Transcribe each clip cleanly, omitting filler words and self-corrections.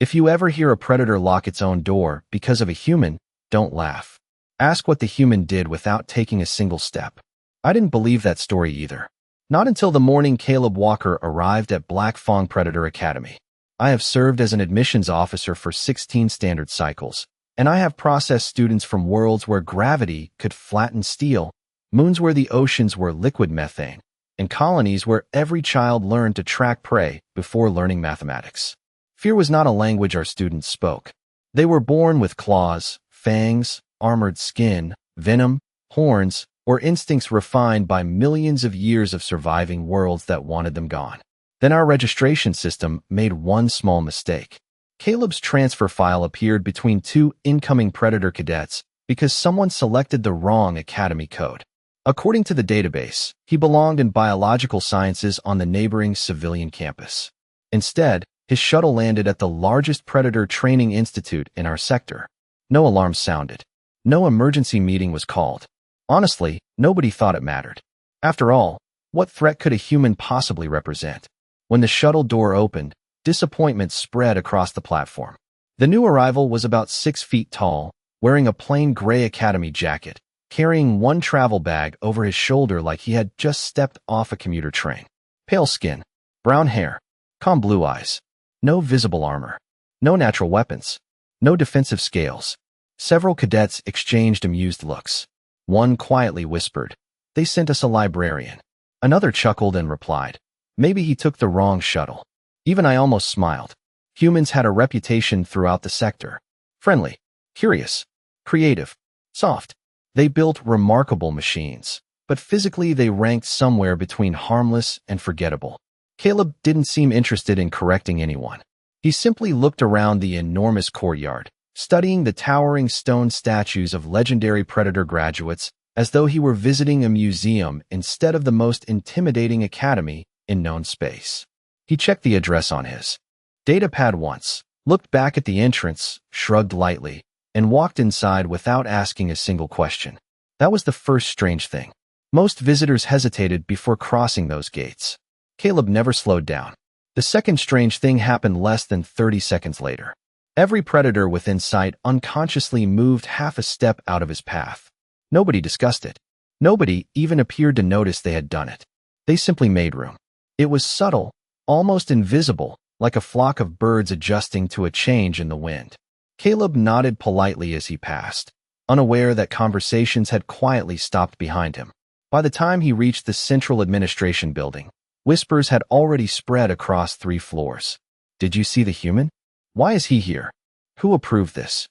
If you ever hear a predator lock its own door because of a human, don't laugh. Ask what the human did without taking a single step. I didn't believe that story either. Not until the morning Caleb Walker arrived at Black Fong Predator Academy. I have served as an admissions officer for 16 standard cycles, and I have processed students from worlds where gravity could flatten steel, moons where the oceans were liquid methane, and colonies where every child learned to track prey before learning mathematics. Fear was not a language our students spoke. They were born with claws, fangs, armored skin, venom, horns, or instincts refined by millions of years of surviving worlds that wanted them gone. Then our registration system made one small mistake. Caleb's transfer file appeared between two incoming Predator cadets because someone selected the wrong academy code. According to the database, he belonged in biological sciences on the neighboring civilian campus. Instead, his shuttle landed at the largest Predator training institute in our sector. No alarms sounded. No emergency meeting was called. Honestly, nobody thought it mattered. After all, what threat could a human possibly represent? When the shuttle door opened, disappointment spread across the platform. The new arrival was about 6 feet tall, wearing a plain gray academy jacket, carrying one travel bag over his shoulder like he had just stepped off a commuter train. Pale skin, brown hair, calm blue eyes. No visible armor. No natural weapons. No defensive scales. Several cadets exchanged amused looks. One quietly whispered, "They sent us a librarian." Another chuckled and replied, "Maybe he took the wrong shuttle." Even I almost smiled. Humans had a reputation throughout the sector. Friendly, curious, creative, soft. They built remarkable machines, but physically they ranked somewhere between harmless and forgettable. Caleb didn't seem interested in correcting anyone. He simply looked around the enormous courtyard, studying the towering stone statues of legendary Predator graduates as though he were visiting a museum instead of the most intimidating academy in known space. He checked the address on his datapad once, looked back at the entrance, shrugged lightly, and walked inside without asking a single question. That was the first strange thing. Most visitors hesitated before crossing those gates. Caleb never slowed down. The second strange thing happened less than 30 seconds later. Every Predator within sight unconsciously moved half a step out of his path. Nobody discussed it. Nobody even appeared to notice they had done it. They simply made room. It was subtle, almost invisible, like a flock of birds adjusting to a change in the wind. Caleb nodded politely as he passed, unaware that conversations had quietly stopped behind him. By the time he reached the central administration building, whispers had already spread across 3 floors. Did you see the human? Why is he here? Who approved this?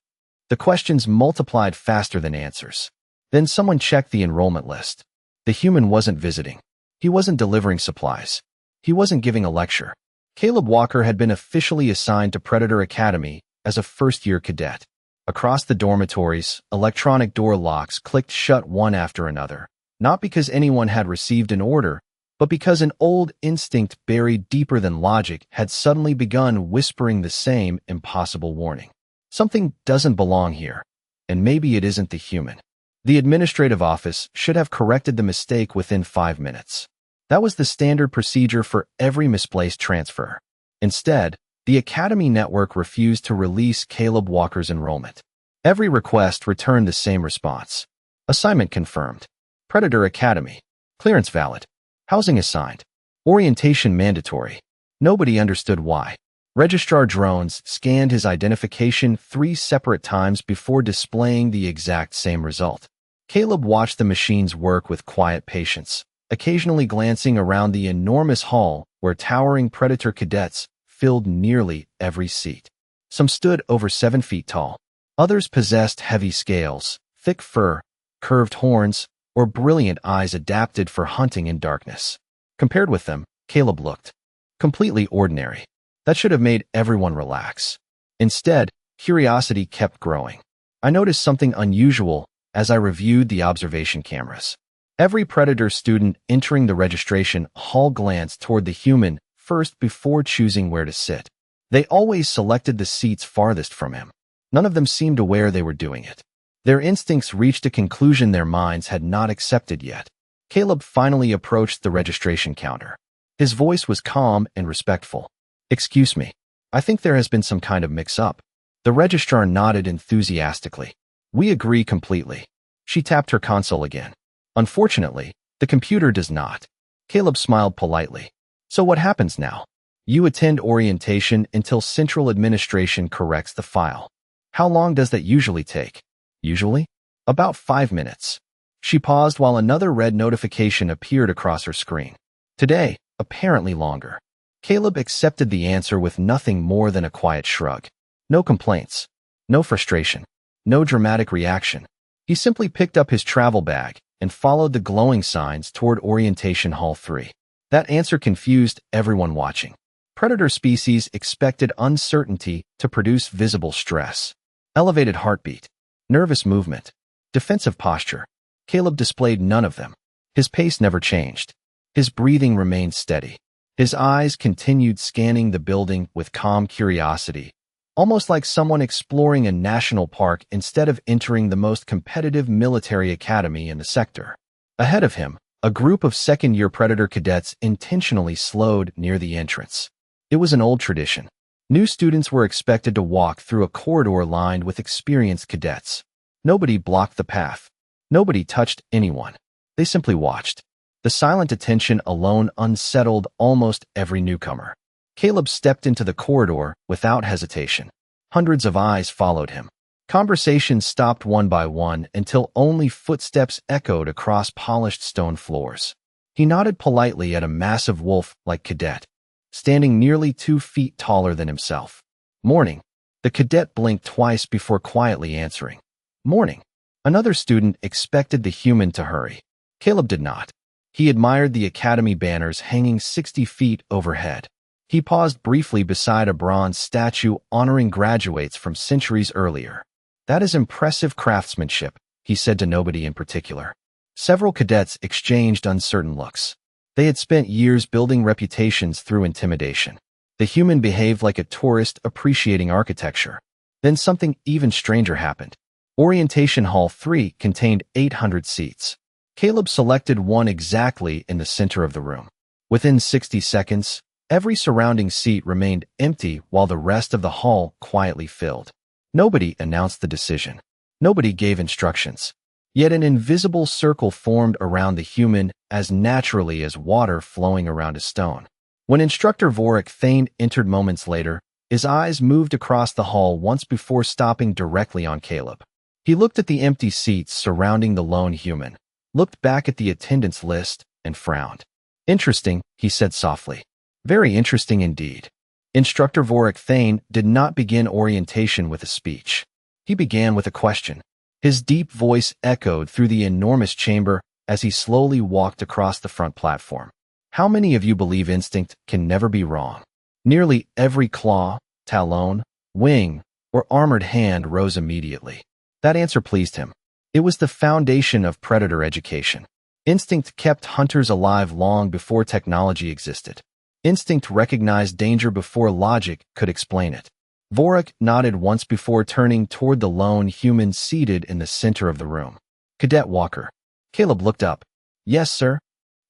The questions multiplied faster than answers. Then someone checked the enrollment list. The human wasn't visiting. He wasn't delivering supplies. He wasn't giving a lecture. Caleb Walker had been officially assigned to Predator Academy as a first-year cadet. Across the dormitories, electronic door locks clicked shut one after another, not because anyone had received an order, but because an old instinct buried deeper than logic had suddenly begun whispering the same impossible warning. Something doesn't belong here, and maybe it isn't the human. The administrative office should have corrected the mistake within 5 minutes. That was the standard procedure for every misplaced transfer. Instead, the Academy network refused to release Caleb Walker's enrollment. Every request returned the same response. Assignment confirmed. Predator Academy. Clearance valid. Housing assigned. Orientation mandatory. Nobody understood why. Registrar drones scanned his identification 3 separate times before displaying the exact same result. Caleb watched the machines work with quiet patience, occasionally glancing around the enormous hall where towering Predator cadets filled nearly every seat. Some stood over 7 feet tall. Others possessed heavy scales, thick fur, curved horns, or brilliant eyes adapted for hunting in darkness. Compared with them, Caleb looked completely ordinary. That should have made everyone relax. Instead, curiosity kept growing. I noticed something unusual as I reviewed the observation cameras. Every Predator student entering the registration hall glanced toward the human first before choosing where to sit. They always selected the seats farthest from him. None of them seemed aware they were doing it. Their instincts reached a conclusion their minds had not accepted yet. Caleb finally approached the registration counter. His voice was calm and respectful. "Excuse me. I think there has been some kind of mix-up. The registrar nodded enthusiastically. We agree completely. She tapped her console again. Unfortunately, the computer does not. Caleb smiled politely. So what happens now? You attend orientation until central administration corrects the file. How long does that usually take? Usually? About 5 minutes. She paused while another red notification appeared across her screen. Today, apparently longer. Caleb accepted the answer with nothing more than a quiet shrug. No complaints. No frustration. No dramatic reaction. He simply picked up his travel bag and followed the glowing signs toward Orientation Hall 3. That answer confused everyone watching. Predator species expected uncertainty to produce visible stress. Elevated heartbeat. Nervous movement. Defensive posture. Caleb displayed none of them. His pace never changed. His breathing remained steady. His eyes continued scanning the building with calm curiosity, almost like someone exploring a national park instead of entering the most competitive military academy in the sector. Ahead of him, a group of second-year Predator cadets intentionally slowed near the entrance. It was an old tradition. New students were expected to walk through a corridor lined with experienced cadets. Nobody blocked the path. Nobody touched anyone. They simply watched. The silent attention alone unsettled almost every newcomer. Caleb stepped into the corridor without hesitation. Hundreds of eyes followed him. Conversations stopped one by one until only footsteps echoed across polished stone floors. He nodded politely at a massive wolf-like cadet, standing nearly 2 feet taller than himself. Morning. The cadet blinked twice before quietly answering. Morning. Another student expected the human to hurry. Caleb did not. He admired the academy banners hanging 60 feet overhead. He paused briefly beside a bronze statue honoring graduates from centuries earlier. That is impressive craftsmanship, he said to nobody in particular. Several cadets exchanged uncertain looks. They had spent years building reputations through intimidation. The human behaved like a tourist appreciating architecture. Then something even stranger happened. Orientation Hall 3 contained 800 seats. Caleb selected one exactly in the center of the room. Within 60 seconds, every surrounding seat remained empty while the rest of the hall quietly filled. Nobody announced the decision. Nobody gave instructions. Yet an invisible circle formed around the human as naturally as water flowing around a stone. When Instructor Vorik Thane entered moments later, his eyes moved across the hall once before stopping directly on Caleb. He looked at the empty seats surrounding the lone human, looked back at the attendance list, and frowned. Interesting, he said softly. Very interesting indeed. Instructor Vorik Thane did not begin orientation with a speech. He began with a question. His deep voice echoed through the enormous chamber as he slowly walked across the front platform. How many of you believe instinct can never be wrong? Nearly every claw, talon, wing, or armored hand rose immediately. That answer pleased him. It was the foundation of predator education. Instinct kept hunters alive long before technology existed. Instinct recognized danger before logic could explain it. Vorik nodded once before turning toward the lone human seated in the center of the room. Cadet Walker. Caleb looked up. Yes, sir.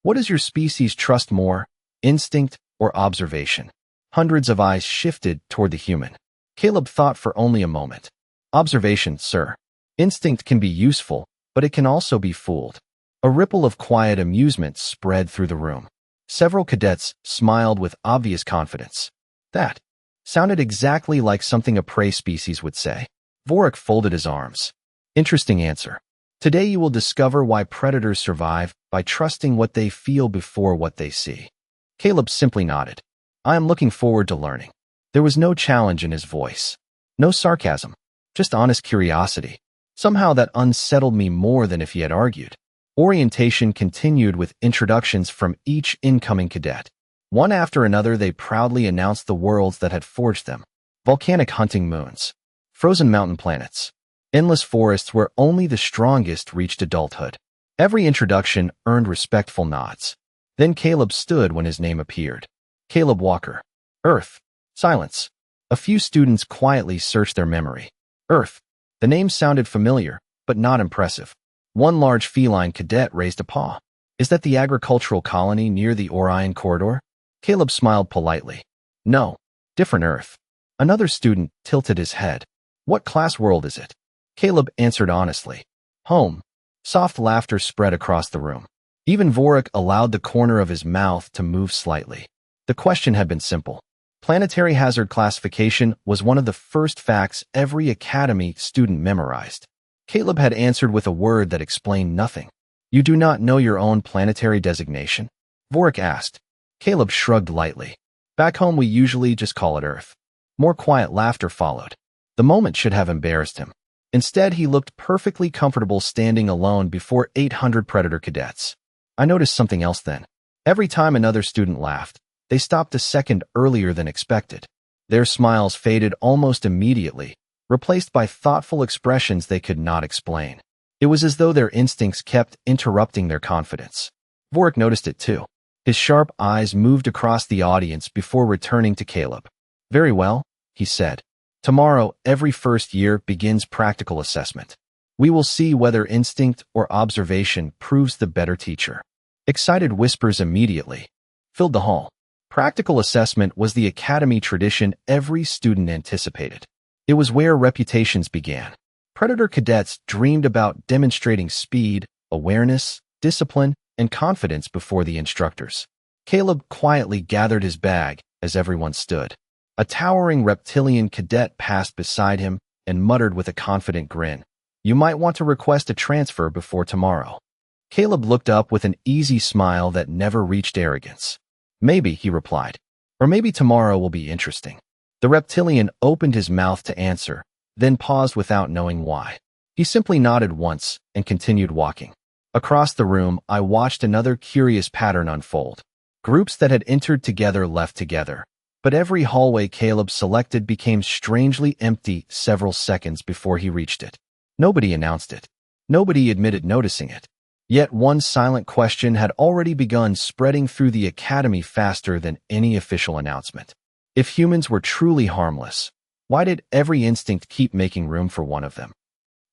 What does your species trust more, instinct or observation? Hundreds of eyes shifted toward the human. Caleb thought for only a moment. Observation, sir. Instinct can be useful, but it can also be fooled. A ripple of quiet amusement spread through the room. Several cadets smiled with obvious confidence. That sounded exactly like something a prey species would say. Vorik folded his arms. Interesting answer. Today you will discover why predators survive by trusting what they feel before what they see. Caleb simply nodded. I am looking forward to learning. There was no challenge in his voice. No sarcasm. Just honest curiosity. Somehow that unsettled me more than if he had argued. Orientation continued with introductions from each incoming cadet. One after another they proudly announced the worlds that had forged them. Volcanic hunting moons. Frozen mountain planets. Endless forests where only the strongest reached adulthood. Every introduction earned respectful nods. Then Caleb stood when his name appeared. Caleb Walker. Earth. Silence. A few students quietly searched their memory. Earth. The name sounded familiar, but not impressive. One large feline cadet raised a paw. Is that the agricultural colony near the Orion corridor? Caleb smiled politely. No. Different Earth. Another student tilted his head. What class world is it? Caleb answered honestly. Home. Soft laughter spread across the room. Even Vorik allowed the corner of his mouth to move slightly. The question had been simple. Planetary hazard classification was one of the first facts every academy student memorized. Caleb had answered with a word that explained nothing. You do not know your own planetary designation? Vorik asked. Caleb shrugged lightly. Back home we usually just call it Earth. More quiet laughter followed. The moment should have embarrassed him. Instead, he looked perfectly comfortable standing alone before 800 Predator cadets. I noticed something else then. Every time another student laughed, they stopped a second earlier than expected. Their smiles faded almost immediately, replaced by thoughtful expressions they could not explain. It was as though their instincts kept interrupting their confidence. Vorik noticed it too. His sharp eyes moved across the audience before returning to Caleb. Very well, he said. Tomorrow, every first year begins practical assessment. We will see whether instinct or observation proves the better teacher. Excited whispers immediately filled the hall. Practical assessment was the academy tradition every student anticipated. It was where reputations began. Predator cadets dreamed about demonstrating speed, awareness, discipline, and confidence before the instructors. Caleb quietly gathered his bag as everyone stood. A towering reptilian cadet passed beside him and muttered with a confident grin, "You might want to request a transfer before tomorrow." Caleb looked up with an easy smile that never reached arrogance. "Maybe," he replied, "or maybe tomorrow will be interesting." The reptilian opened his mouth to answer, then paused without knowing why. He simply nodded once and continued walking. Across the room, I watched another curious pattern unfold. Groups that had entered together left together, but every hallway Caleb selected became strangely empty several seconds before he reached it. Nobody announced it. Nobody admitted noticing it. Yet one silent question had already begun spreading through the academy faster than any official announcement. If humans were truly harmless, why did every instinct keep making room for one of them?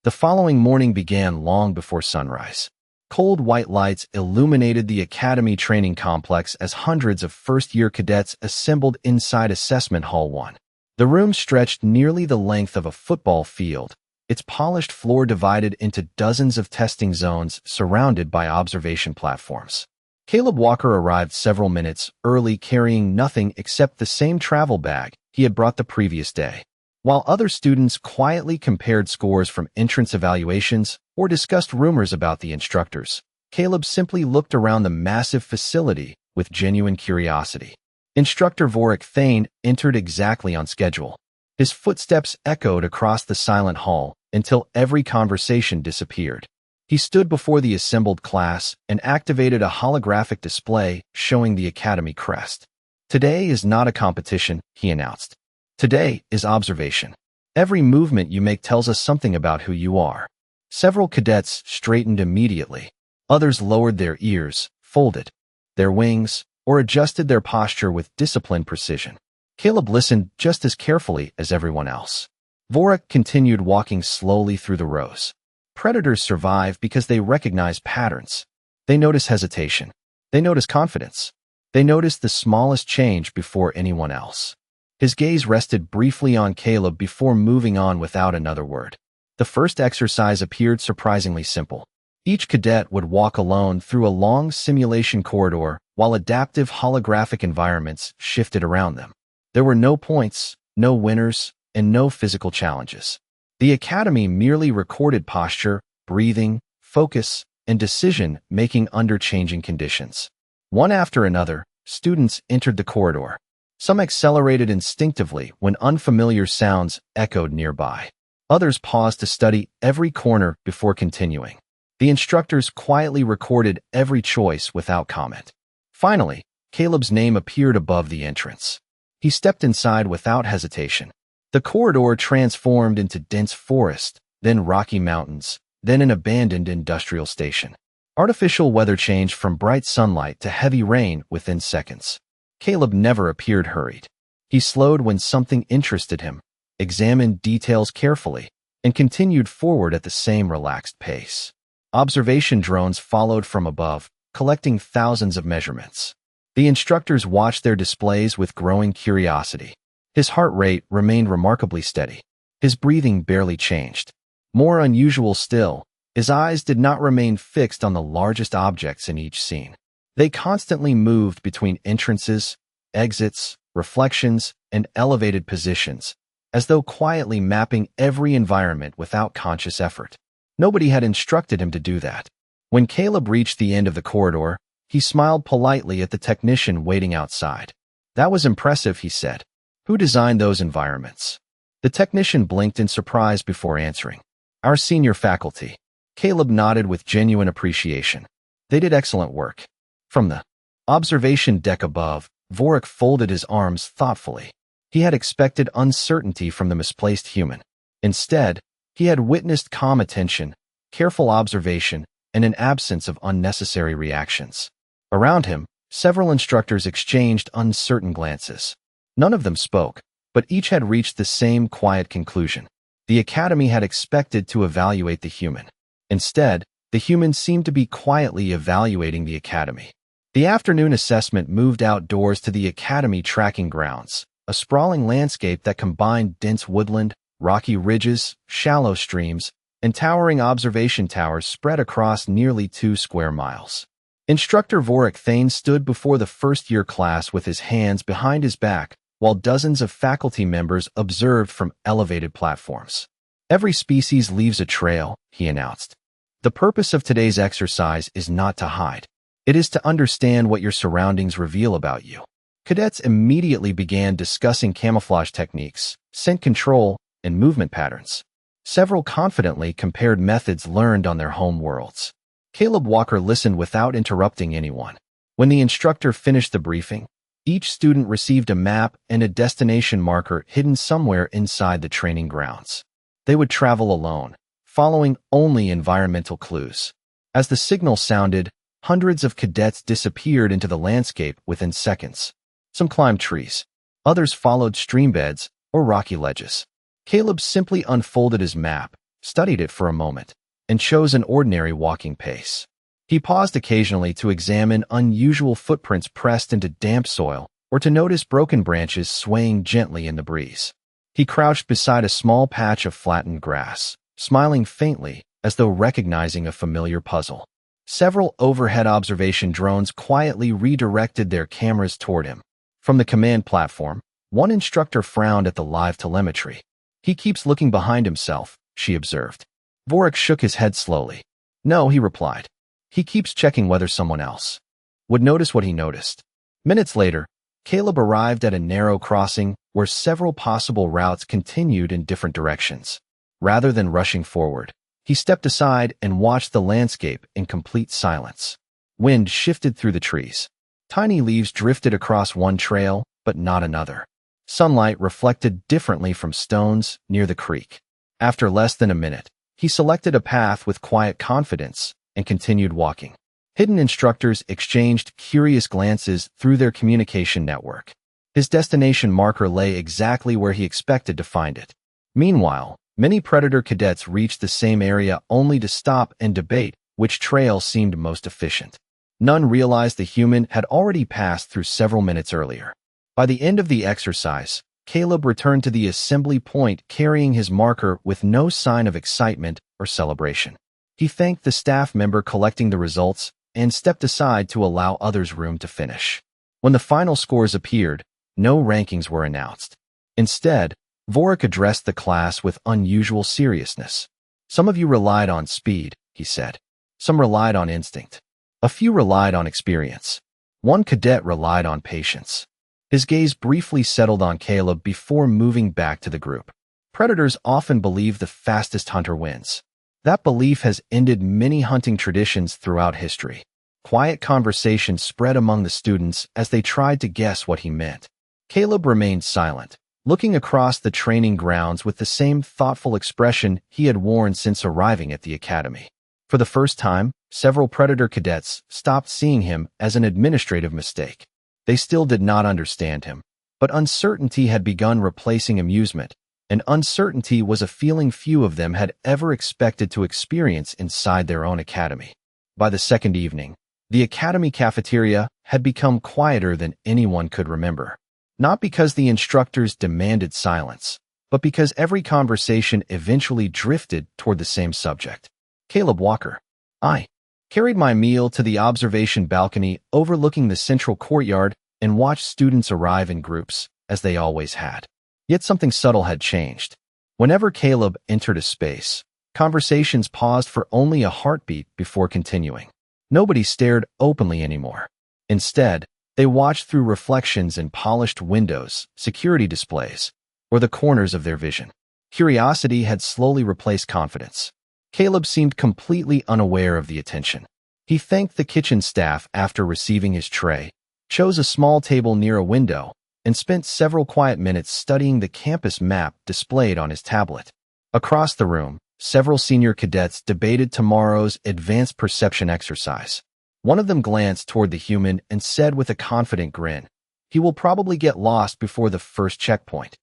The following morning began long before sunrise. Cold white lights illuminated the academy training complex as hundreds of first-year cadets assembled inside Assessment Hall 1. The room stretched nearly the length of a football field, its polished floor divided into dozens of testing zones surrounded by observation platforms. Caleb Walker arrived several minutes early carrying nothing except the same travel bag he had brought the previous day. While other students quietly compared scores from entrance evaluations or discussed rumors about the instructors, Caleb simply looked around the massive facility with genuine curiosity. Instructor Vorik Thane entered exactly on schedule. His footsteps echoed across the silent hall until every conversation disappeared. He stood before the assembled class and activated a holographic display showing the academy crest. "Today is not a competition," he announced. "Today is observation. Every movement you make tells us something about who you are." Several cadets straightened immediately. Others lowered their ears, folded their wings, or adjusted their posture with disciplined precision. Caleb listened just as carefully as everyone else. Vorik continued walking slowly through the rows. Predators survive because they recognize patterns. They notice hesitation. They notice confidence. They notice the smallest change before anyone else. His gaze rested briefly on Caleb before moving on without another word. The first exercise appeared surprisingly simple. Each cadet would walk alone through a long simulation corridor while adaptive holographic environments shifted around them. There were no points, no winners, and no physical challenges. The academy merely recorded posture, breathing, focus, and decision-making under changing conditions. One after another, students entered the corridor. Some accelerated instinctively when unfamiliar sounds echoed nearby. Others paused to study every corner before continuing. The instructors quietly recorded every choice without comment. Finally, Caleb's name appeared above the entrance. He stepped inside without hesitation. The corridor transformed into dense forest, then rocky mountains, then an abandoned industrial station. Artificial weather changed from bright sunlight to heavy rain within seconds. Caleb never appeared hurried. He slowed when something interested him, examined details carefully, and continued forward at the same relaxed pace. Observation drones followed from above, collecting thousands of measurements. The instructors watched their displays with growing curiosity. His heart rate remained remarkably steady. His breathing barely changed. More unusual still, his eyes did not remain fixed on the largest objects in each scene. They constantly moved between entrances, exits, reflections, and elevated positions, as though quietly mapping every environment without conscious effort. Nobody had instructed him to do that. When Caleb reached the end of the corridor, he smiled politely at the technician waiting outside. "That was impressive," he said. "Who designed those environments?" The technician blinked in surprise before answering. "Our senior faculty." Caleb nodded with genuine appreciation. "They did excellent work." From the observation deck above, Vorik folded his arms thoughtfully. He had expected uncertainty from the misplaced human. Instead, he had witnessed calm attention, careful observation, and an absence of unnecessary reactions. Around him, several instructors exchanged uncertain glances. None of them spoke, but each had reached the same quiet conclusion. The academy had expected to evaluate the human. Instead, the human seemed to be quietly evaluating the academy. The afternoon assessment moved outdoors to the academy tracking grounds, a sprawling landscape that combined dense woodland, rocky ridges, shallow streams, and towering observation towers spread across nearly 2 square miles. Instructor Vorik Thane stood before the first-year class with his hands behind his back, while dozens of faculty members observed from elevated platforms. "Every species leaves a trail," he announced. "The purpose of today's exercise is not to hide. It is to understand what your surroundings reveal about you." Cadets immediately began discussing camouflage techniques, scent control, and movement patterns. Several confidently compared methods learned on their home worlds. Caleb Walker listened without interrupting anyone. When the instructor finished the briefing, each student received a map and a destination marker hidden somewhere inside the training grounds. They would travel alone, following only environmental clues. As the signal sounded, hundreds of cadets disappeared into the landscape within seconds. Some climbed trees. Others followed streambeds or rocky ledges. Caleb simply unfolded his map, studied it for a moment, and chose an ordinary walking pace. He paused occasionally to examine unusual footprints pressed into damp soil or to notice broken branches swaying gently in the breeze. He crouched beside a small patch of flattened grass, smiling faintly as though recognizing a familiar puzzle. Several overhead observation drones quietly redirected their cameras toward him. From the command platform, one instructor frowned at the live telemetry. "He keeps looking behind himself," she observed. Vorik shook his head slowly. "No," he replied. "He keeps checking whether someone else would notice what he noticed." Minutes later, Caleb arrived at a narrow crossing where several possible routes continued in different directions. Rather than rushing forward, he stepped aside and watched the landscape in complete silence. Wind shifted through the trees. Tiny leaves drifted across one trail, but not another. Sunlight reflected differently from stones near the creek. After less than a minute, he selected a path with quiet confidence and continued walking. Hidden instructors exchanged curious glances through their communication network. His destination marker lay exactly where he expected to find it. Meanwhile, many Predator cadets reached the same area only to stop and debate which trail seemed most efficient. None realized the human had already passed through several minutes earlier. By the end of the exercise, Caleb returned to the assembly point carrying his marker with no sign of excitement or celebration. He thanked the staff member collecting the results and stepped aside to allow others room to finish. When the final scores appeared, no rankings were announced. Instead, Vorik addressed the class with unusual seriousness. "Some of you relied on speed," he said. "Some relied on instinct. A few relied on experience. One cadet relied on patience." His gaze briefly settled on Caleb before moving back to the group. Predators often believe the fastest hunter wins. That belief has ended many hunting traditions throughout history. Quiet conversation spread among the students as they tried to guess what he meant. Caleb remained silent, looking across the training grounds with the same thoughtful expression he had worn since arriving at the academy. For the first time, several Predator cadets stopped seeing him as an administrative mistake. They still did not understand him, but uncertainty had begun replacing amusement, and uncertainty was a feeling few of them had ever expected to experience inside their own academy. By the second evening, the academy cafeteria had become quieter than anyone could remember. Not because the instructors demanded silence, but because every conversation eventually drifted toward the same subject. Caleb Walker. I carried my meal to the observation balcony overlooking the central courtyard and watched students arrive in groups, as they always had. Yet something subtle had changed. Whenever Caleb entered a space, conversations paused for only a heartbeat before continuing. Nobody stared openly anymore. Instead, they watched through reflections in polished windows, security displays, or the corners of their vision. Curiosity had slowly replaced confidence. Caleb seemed completely unaware of the attention. He thanked the kitchen staff after receiving his tray, chose a small table near a window, and spent several quiet minutes studying the campus map displayed on his tablet. Across the room, several senior cadets debated tomorrow's advanced perception exercise. One of them glanced toward the human and said with a confident grin, "He will probably get lost before the first checkpoint."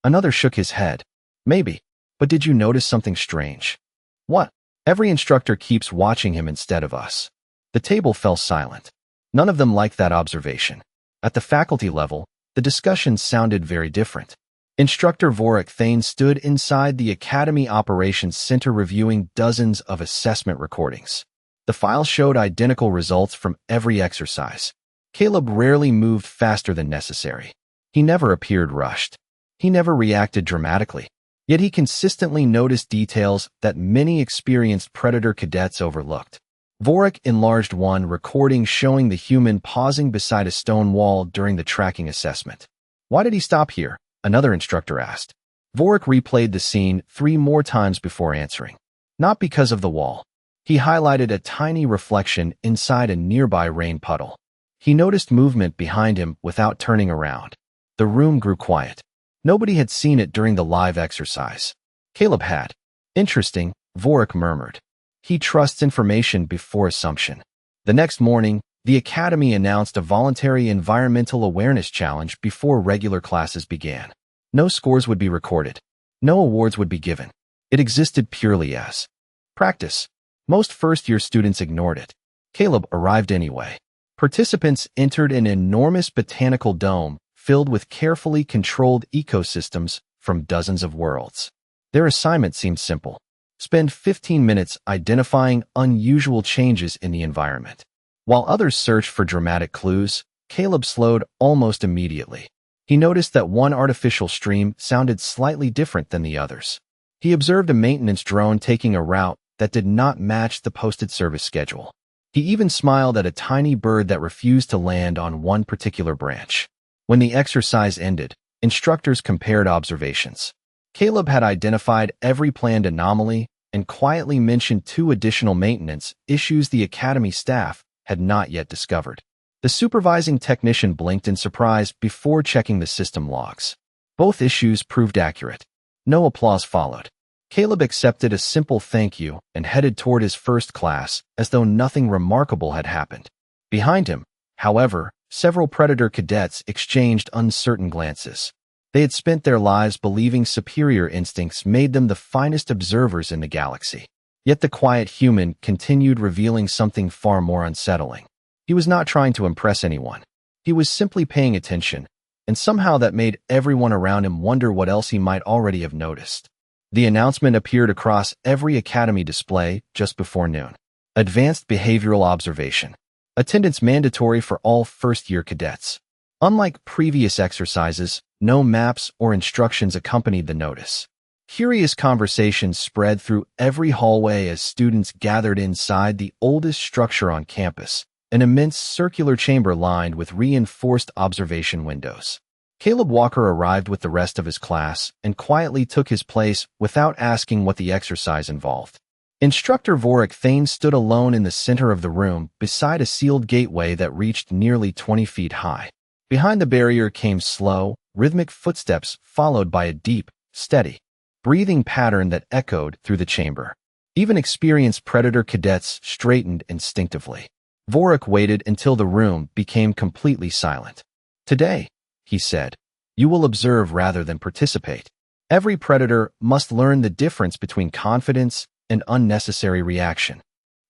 Another shook his head. "Maybe, but did you notice something strange?" "What?" "Every instructor keeps watching him instead of us." The table fell silent. None of them liked that observation. At the faculty level, the discussion sounded very different. Instructor Vorik Thane stood inside the Academy Operations Center reviewing dozens of assessment recordings. The files showed identical results from every exercise. Caleb rarely moved faster than necessary. He never appeared rushed. He never reacted dramatically. Yet he consistently noticed details that many experienced Predator cadets overlooked. Vorik enlarged one recording showing the human pausing beside a stone wall during the tracking assessment. "Why did he stop here?" another instructor asked. Vorik replayed the scene 3 more times before answering. "Not because of the wall." He highlighted a tiny reflection inside a nearby rain puddle. He noticed movement behind him without turning around. The room grew quiet. Nobody had seen it during the live exercise. Caleb had. "Interesting," Vorik murmured. "He trusts information before assumption." The next morning, the Academy announced a voluntary environmental awareness challenge before regular classes began. No scores would be recorded. No awards would be given. It existed purely as practice. Most first-year students ignored it. Caleb arrived anyway. Participants entered an enormous botanical dome filled with carefully controlled ecosystems from dozens of worlds. Their assignment seemed simple. Spend 15 minutes identifying unusual changes in the environment. While others searched for dramatic clues, Caleb slowed almost immediately. He noticed that one artificial stream sounded slightly different than the others. He observed a maintenance drone taking a route that did not match the posted service schedule. He even smiled at a tiny bird that refused to land on one particular branch. When the exercise ended, instructors compared observations. Caleb had identified every planned anomaly and quietly mentioned 2 additional maintenance issues the Academy staff had not yet discovered. The supervising technician blinked in surprise before checking the system logs. Both issues proved accurate. No applause followed. Caleb accepted a simple thank you and headed toward his first class as though nothing remarkable had happened. Behind him, however, several Predator cadets exchanged uncertain glances. They had spent their lives believing superior instincts made them the finest observers in the galaxy. Yet the quiet human continued revealing something far more unsettling. He was not trying to impress anyone. He was simply paying attention, and somehow that made everyone around him wonder what else he might already have noticed. The announcement appeared across every Academy display just before noon. Advanced behavioral observation. Attendance mandatory for all first-year cadets. Unlike previous exercises, no maps or instructions accompanied the notice. Curious conversations spread through every hallway as students gathered inside the oldest structure on campus, an immense circular chamber lined with reinforced observation windows. Caleb Walker arrived with the rest of his class and quietly took his place without asking what the exercise involved. Instructor Vorik Thane stood alone in the center of the room beside a sealed gateway that reached nearly 20 feet high. Behind the barrier came slow, rhythmic footsteps followed by a deep, steady, breathing pattern that echoed through the chamber. Even experienced Predator cadets straightened instinctively. Vorik waited until the room became completely silent. "Today," he said, "you will observe rather than participate. Every Predator must learn the difference between confidence and unnecessary reaction."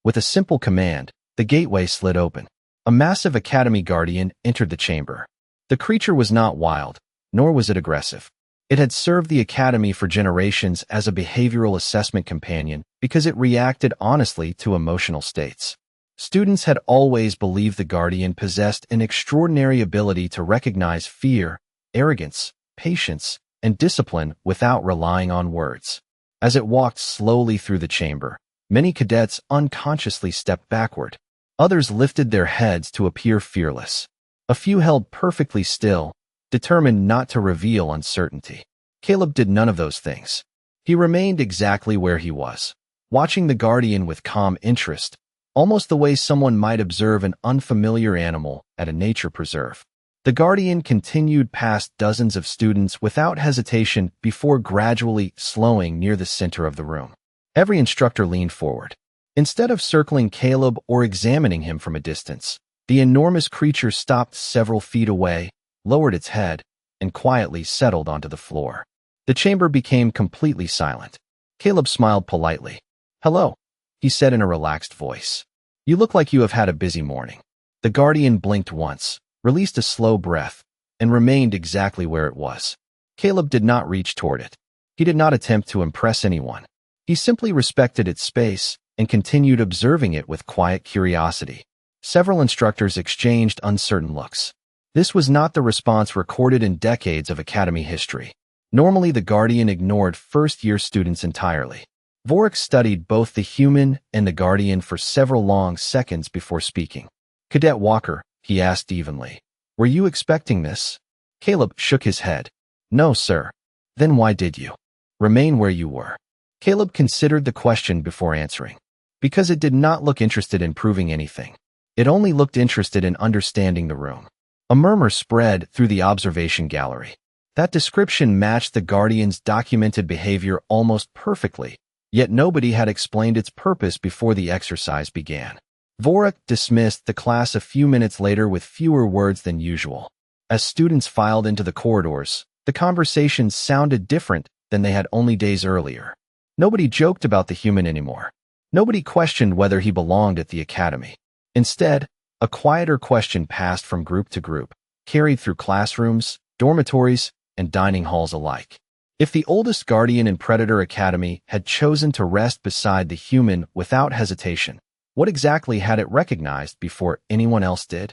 With a simple command, the gateway slid open. A massive Academy Guardian entered the chamber. The creature was not wild, nor was it aggressive. It had served the academy for generations as a behavioral assessment companion because it reacted honestly to emotional states. Students had always believed the guardian possessed an extraordinary ability to recognize fear, arrogance, patience, and discipline without relying on words. As it walked slowly through the chamber, many cadets unconsciously stepped backward. Others lifted their heads to appear fearless. A few held perfectly still, determined not to reveal uncertainty. Caleb did none of those things. He remained exactly where he was, watching the guardian with calm interest, almost the way someone might observe an unfamiliar animal at a nature preserve. The guardian continued past dozens of students without hesitation before gradually slowing near the center of the room. Every instructor leaned forward. Instead of circling Caleb or examining him from a distance, the enormous creature stopped several feet away, lowered its head, and quietly settled onto the floor. The chamber became completely silent. Caleb smiled politely. "Hello," he said in a relaxed voice. "You look like you have had a busy morning." The guardian blinked once, released a slow breath, and remained exactly where it was. Caleb did not reach toward it. He did not attempt to impress anyone. He simply respected its space and continued observing it with quiet curiosity. Several instructors exchanged uncertain looks. This was not the response recorded in decades of academy history. Normally, the guardian ignored first-year students entirely. Vorik studied both the human and the guardian for several long seconds before speaking. "Cadet Walker," he asked evenly, "were you expecting this?" Caleb shook his head. "No, sir." "Then why did you remain where you were?" Caleb considered the question before answering. Because it did not look interested in proving anything. It only looked interested in understanding the room. A murmur spread through the observation gallery. That description matched the guardian's documented behavior almost perfectly, yet nobody had explained its purpose before the exercise began. Vorik dismissed the class a few minutes later with fewer words than usual. As students filed into the corridors, the conversations sounded different than they had only days earlier. Nobody joked about the human anymore. Nobody questioned whether he belonged at the academy. Instead, a quieter question passed from group to group, carried through classrooms, dormitories, and dining halls alike. If the oldest guardian in Predator Academy had chosen to rest beside the human without hesitation, what exactly had it recognized before anyone else did?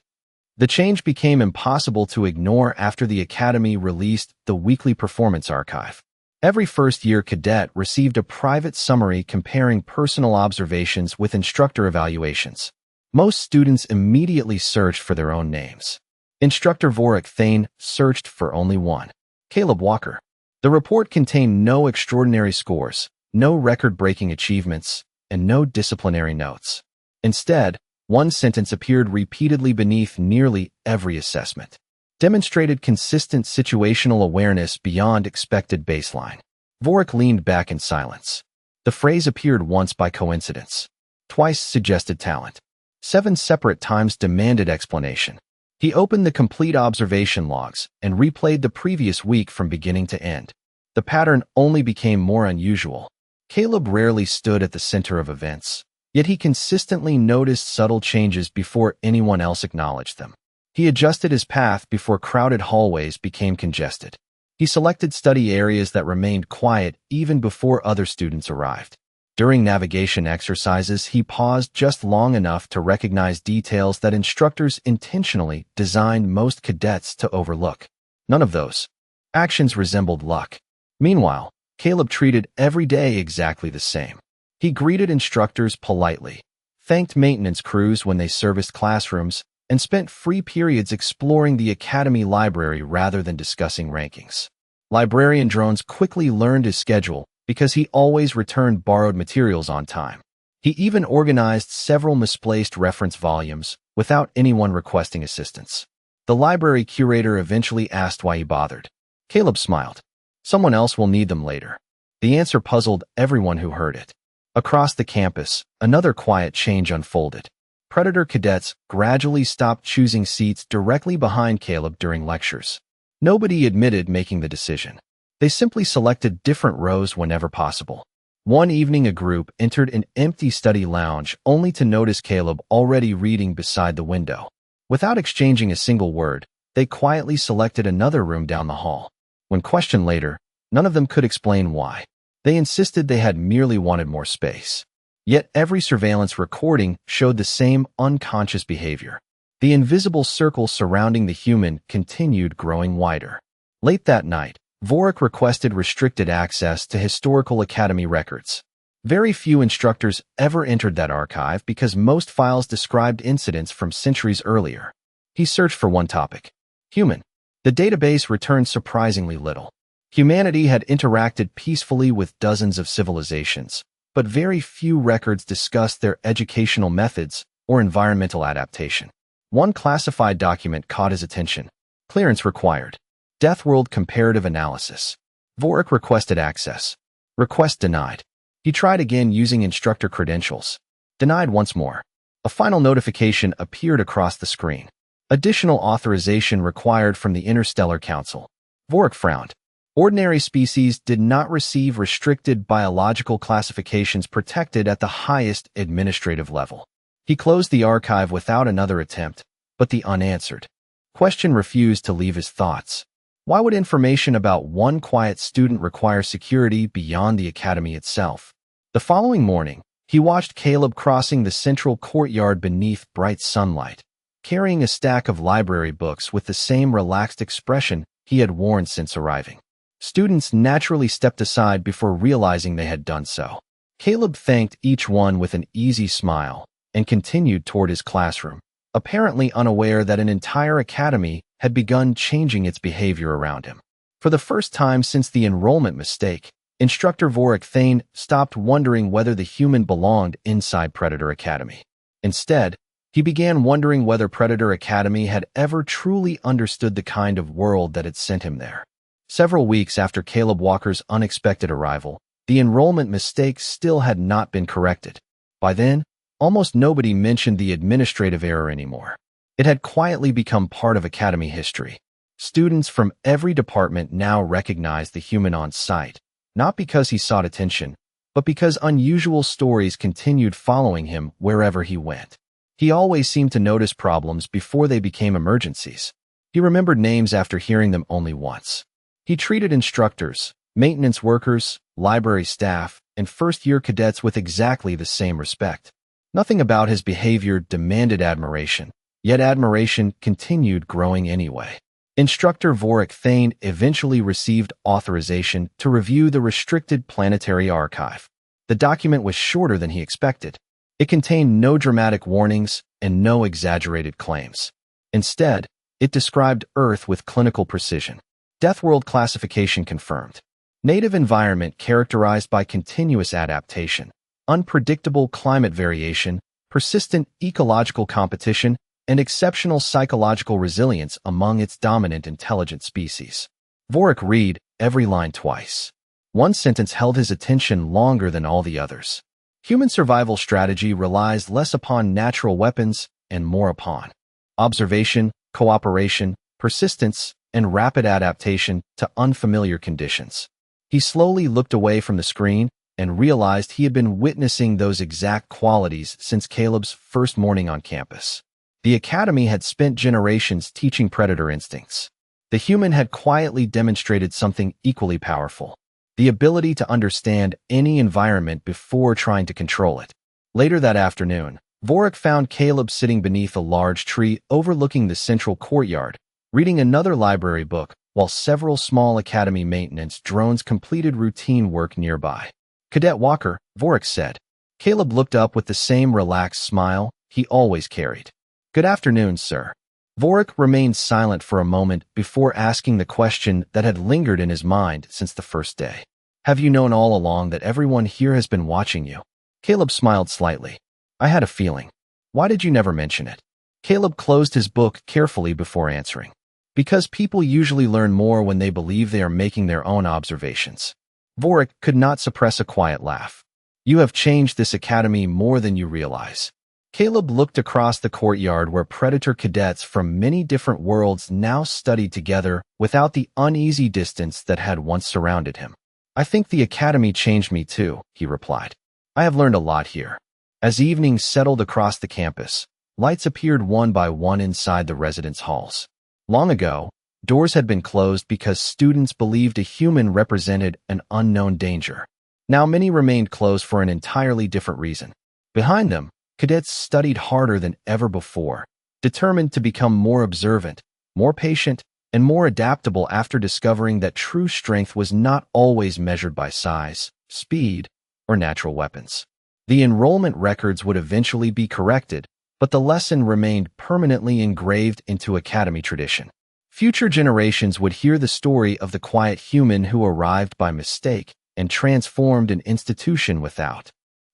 The change became impossible to ignore after the Academy released the weekly performance archive. Every first-year cadet received a private summary comparing personal observations with instructor evaluations. Most students immediately searched for their own names. Instructor Vorik Thane searched for only one: Caleb Walker. The report contained no extraordinary scores, no record-breaking achievements, and no disciplinary notes. Instead, one sentence appeared repeatedly beneath nearly every assessment. Demonstrated consistent situational awareness beyond expected baseline. Vorik leaned back in silence. The phrase appeared once by coincidence. Twice suggested talent. 7 separate times demanded explanation. He opened the complete observation logs and replayed the previous week from beginning to end. The pattern only became more unusual. Caleb rarely stood at the center of events, yet he consistently noticed subtle changes before anyone else acknowledged them. He adjusted his path before crowded hallways became congested. He selected study areas that remained quiet even before other students arrived. During navigation exercises, he paused just long enough to recognize details that instructors intentionally designed most cadets to overlook. None of those actions resembled luck. Meanwhile, Caleb treated every day exactly the same. He greeted instructors politely, thanked maintenance crews when they serviced classrooms, and spent free periods exploring the academy library rather than discussing rankings. Librarian Drones quickly learned his schedule because he always returned borrowed materials on time. He even organized several misplaced reference volumes without anyone requesting assistance. The library curator eventually asked why he bothered. Caleb smiled. "Someone else will need them later." The answer puzzled everyone who heard it. Across the campus, another quiet change unfolded. Predator cadets gradually stopped choosing seats directly behind Caleb during lectures. Nobody admitted making the decision. They simply selected different rows whenever possible. One evening, a group entered an empty study lounge only to notice Caleb already reading beside the window. Without exchanging a single word, They quietly selected another room down the hall. When questioned later, none of them could explain why. They insisted they had merely wanted more space. Yet every surveillance recording showed the same unconscious behavior. The invisible circle surrounding the human continued growing wider. Late that night, Vorik requested restricted access to historical academy records. Very few instructors ever entered that archive because most files described incidents from centuries earlier. He searched for one topic: human. The database returned surprisingly little. Humanity had interacted peacefully with dozens of civilizations, but very few records discussed their educational methods or environmental adaptation. One classified document caught his attention. Clearance required. Death World Comparative Analysis. Vorik requested access. Request denied. He tried again using instructor credentials. Denied once more. A final notification appeared across the screen. Additional authorization required from the Interstellar Council. Vorik frowned. Ordinary species did not receive restricted biological classifications protected at the highest administrative level. He closed the archive without another attempt, but the unanswered question refused to leave his thoughts. Why would information about one quiet student require security beyond the academy itself? The following morning, he watched Caleb crossing the central courtyard beneath bright sunlight, carrying a stack of library books with the same relaxed expression he had worn since arriving. Students naturally stepped aside before realizing they had done so. Caleb thanked each one with an easy smile and continued toward his classroom, apparently unaware that an entire academy had begun changing its behavior around him. For the first time since the enrollment mistake, Instructor Vorik Thane stopped wondering whether the human belonged inside Predator Academy. Instead, he began wondering whether Predator Academy had ever truly understood the kind of world that had sent him there. Several weeks after Caleb Walker's unexpected arrival, the enrollment mistake still had not been corrected. By then, almost nobody mentioned the administrative error anymore. It had quietly become part of academy history. Students from every department now recognized the human on site, not because he sought attention, but because unusual stories continued following him wherever he went. He always seemed to notice problems before they became emergencies. He remembered names after hearing them only once. He treated instructors, maintenance workers, library staff, and first-year cadets with exactly the same respect. Nothing about his behavior demanded admiration, yet admiration continued growing anyway. Instructor Vorik Thane eventually received authorization to review the restricted planetary archive. The document was shorter than he expected. It contained no dramatic warnings and no exaggerated claims. Instead, it described Earth with clinical precision. Death World classification confirmed. Native environment characterized by continuous adaptation, unpredictable climate variation, persistent ecological competition, and exceptional psychological resilience among its dominant intelligent species. Vorik read every line twice. One sentence held his attention longer than all the others. Human survival strategy relies less upon natural weapons and more upon observation, cooperation, persistence, and rapid adaptation to unfamiliar conditions. He slowly looked away from the screen and realized he had been witnessing those exact qualities since Caleb's first morning on campus. The academy had spent generations teaching predator instincts. The human had quietly demonstrated something equally powerful: the ability to understand any environment before trying to control it. Later that afternoon, Vorik found Caleb sitting beneath a large tree overlooking the central courtyard, reading another library book while several small academy maintenance drones completed routine work nearby. "Cadet Walker," Vorik said. Caleb looked up with the same relaxed smile he always carried. "Good afternoon, sir." Vorik remained silent for a moment before asking the question that had lingered in his mind since the first day. "Have you known all along that everyone here has been watching you?" Caleb smiled slightly. "I had a feeling. Why did you never mention it?" Caleb closed his book carefully before answering. "Because people usually learn more when they believe they are making their own observations." Vorik could not suppress a quiet laugh. "You have changed this academy more than you realize." Caleb looked across the courtyard where predator cadets from many different worlds now studied together without the uneasy distance that had once surrounded him. "I think the academy changed me too," he replied. "I have learned a lot here." As evening settled across the campus, lights appeared one by one inside the residence halls. Long ago, doors had been closed because students believed a human represented an unknown danger. Now many remained closed for an entirely different reason. Behind them, cadets studied harder than ever before, determined to become more observant, more patient, and more adaptable after discovering that true strength was not always measured by size, speed, or natural weapons. The enrollment records would eventually be corrected, but the lesson remained permanently engraved into academy tradition. Future generations would hear the story of the quiet human who arrived by mistake and transformed an institution without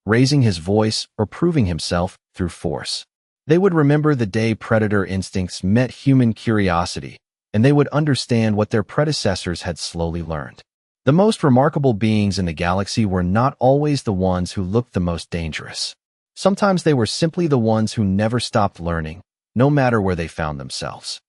raising his voice or proving himself through force. They would remember the day predator instincts met human curiosity, and they would understand what their predecessors had slowly learned. The most remarkable beings in the galaxy were not always the ones who looked the most dangerous. Sometimes they were simply the ones who never stopped learning, no matter where they found themselves.